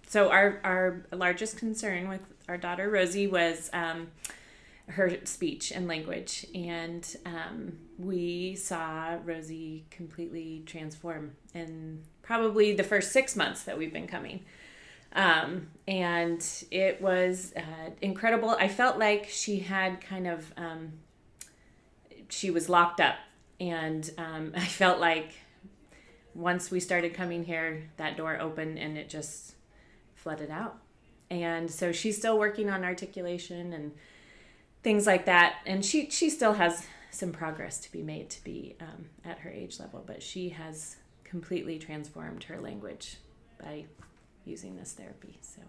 So our largest concern with our daughter Rosie was her speech and language, and we saw Rosie completely transform in probably the first 6 months that we've been coming. And it was incredible. I felt like she had she was locked up, and I felt like once we started coming here, that door opened and it just flooded out. And so she's still working on articulation and things like that. And she still has some progress to be made to be at her age level, but she has completely transformed her language by using this therapy. So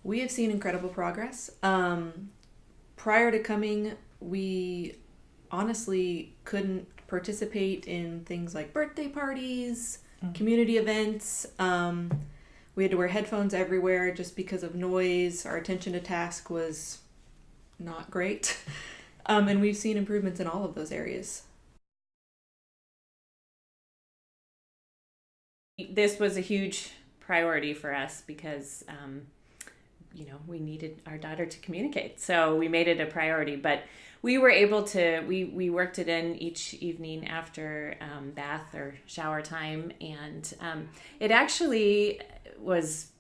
we have seen incredible progress. Prior to coming, we honestly couldn't participate in things like birthday parties, community events. We had to wear headphones everywhere just because of noise. Our attention to task was not great. And we've seen improvements in all of those areas. This was a huge priority for us because, we needed our daughter to communicate. So we made it a priority, but we were able to, we worked it in each evening after bath or shower time. And it actually was,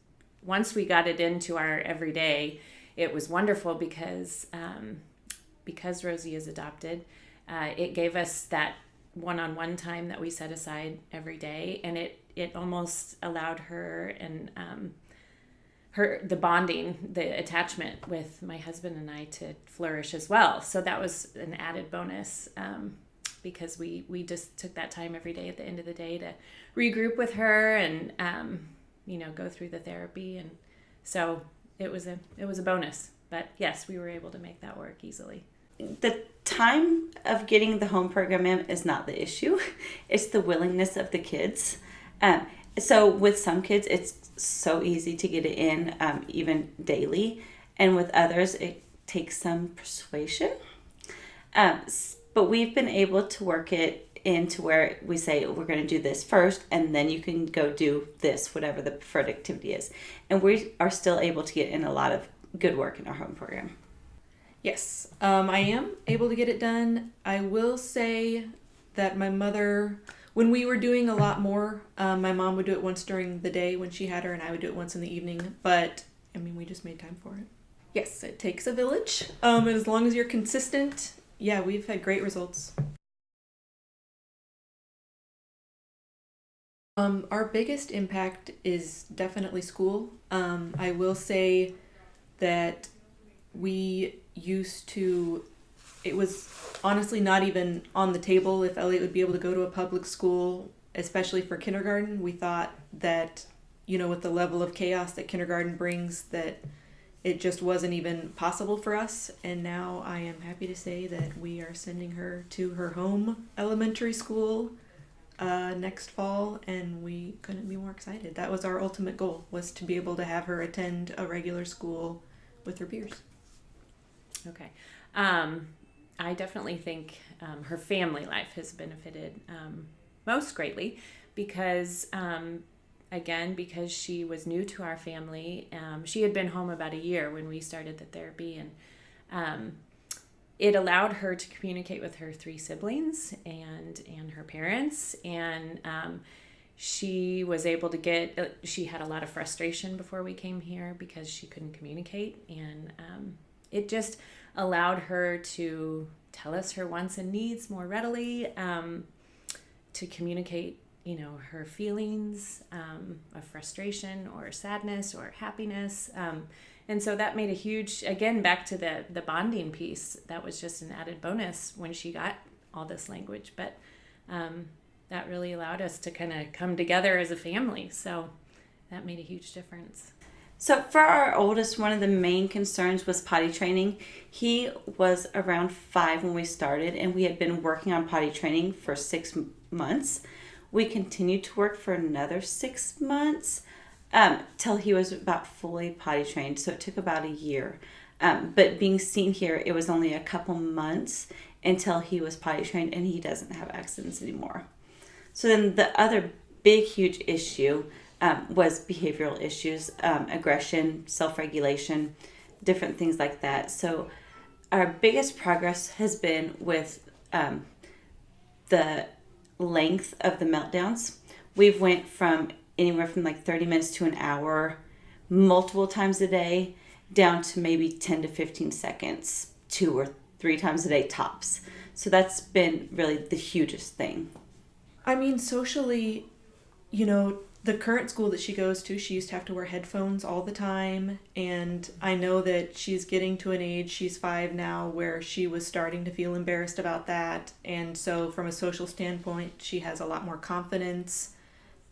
once we got it into our everyday, it was wonderful because Rosie is adopted, it gave us that one-on-one time that we set aside every day, and it almost allowed her and the bonding, the attachment with my husband and I to flourish as well. So that was an added bonus because we just took that time every day at the end of the day to regroup with her and go through the therapy, and so it was a bonus. But yes, we were able to make that work easily. The time of getting the home program in is not the issue. It's the willingness of the kids. So with some kids, it's so easy to get it in even daily. And with others, it takes some persuasion. But we've been able to work it into where we say, we're going to do this first, and then you can go do this, whatever the preferred activity is. And we are still able to get in a lot of good work in our home program. Yes, I am able to get it done. I will say that my mother, when we were doing a lot more, my mom would do it once during the day when she had her, and I would do it once in the evening. But, we just made time for it. Yes, it takes a village. And as long as you're consistent, yeah, we've had great results. Our biggest impact is definitely school. I will say that we used to, it was honestly not even on the table if Elliot would be able to go to a public school, especially for kindergarten. We thought that, with the level of chaos that kindergarten brings, that it just wasn't even possible for us. And now I am happy to say that we are sending her to her home elementary school next fall, and we couldn't be more excited. That was our ultimate goal, was to be able to have her attend a regular school with her peers. Okay. I definitely think her family life has benefited most greatly because, because she was new to our family. She had been home about a year when we started the therapy, and it allowed her to communicate with her 3 siblings and her parents, and she was able to she had a lot of frustration before we came here because she couldn't communicate, and it just allowed her to tell us her wants and needs more readily, to communicate, her feelings of frustration or sadness or happiness. And so that made a huge, again, back to the bonding piece, that was just an added bonus when she got all this language. But that really allowed us to kind of come together as a family. So that made a huge difference. So for our oldest, one of the main concerns was potty training. He was around 5 when we started, and we had been working on potty training for 6 months. We continued to work for another 6 months till he was about fully potty trained. So it took about a year. But being seen here, it was only a couple months until he was potty trained, and he doesn't have accidents anymore. So then the other big, huge issue was behavioral issues, aggression, self-regulation, different things like that. So our biggest progress has been with the length of the meltdowns. We've went from anywhere from like 30 minutes to an hour, multiple times a day, down to maybe 10 to 15 seconds, 2 or 3 times a day tops. So that's been really the hugest thing. I mean, socially, the current school that she goes to, she used to have to wear headphones all the time. And I know that she's getting to an age, she's 5 now, where she was starting to feel embarrassed about that. And so from a social standpoint, she has a lot more confidence.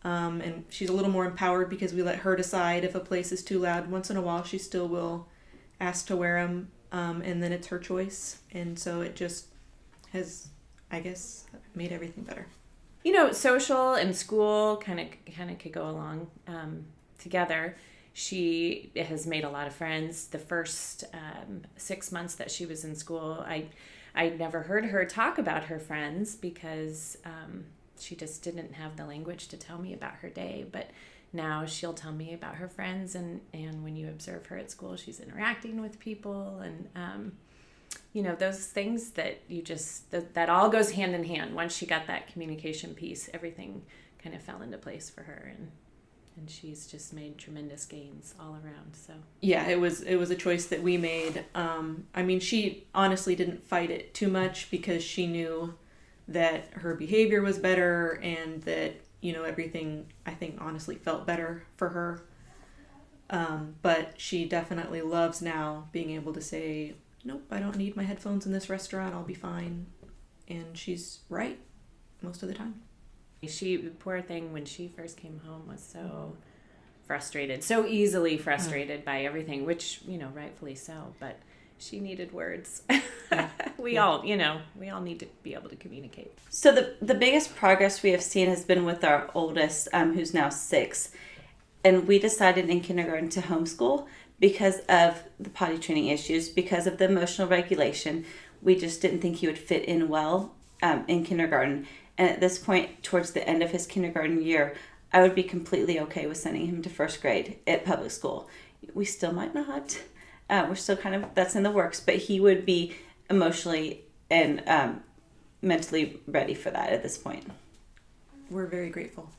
And she's a little more empowered because we let her decide if a place is too loud. Once in a while, she still will ask to wear them, and then it's her choice. And so it just has, I guess, made everything better. Social and school kind of could go along together. She has made a lot of friends. The first 6 months that she was in school, I never heard her talk about her friends because she just didn't have the language to tell me about her day. But now she'll tell me about her friends, and when you observe her at school, she's interacting with people, and those things that that all goes hand in hand. Once she got that communication piece, everything kind of fell into place for her, and she's just made tremendous gains all around. So yeah, it was a choice that we made. I mean, she honestly didn't fight it too much because she knew that her behavior was better and that everything, I think, honestly felt better for her. But she definitely loves now being able to say, nope, I don't need my headphones in this restaurant, I'll be fine. And she's right most of the time. Poor thing, when she first came home, was so frustrated, so easily frustrated by everything, which, rightfully so, but she needed words. We all need to be able to communicate. So the biggest progress we have seen has been with our oldest, who's now 6. And we decided in kindergarten to homeschool because of the potty training issues, because of the emotional regulation. We just didn't think he would fit in well in kindergarten. And at this point, towards the end of his kindergarten year, I would be completely okay with sending him to first grade at public school. We still might not. We're still that's in the works, but he would be emotionally and mentally ready for that at this point. We're very grateful.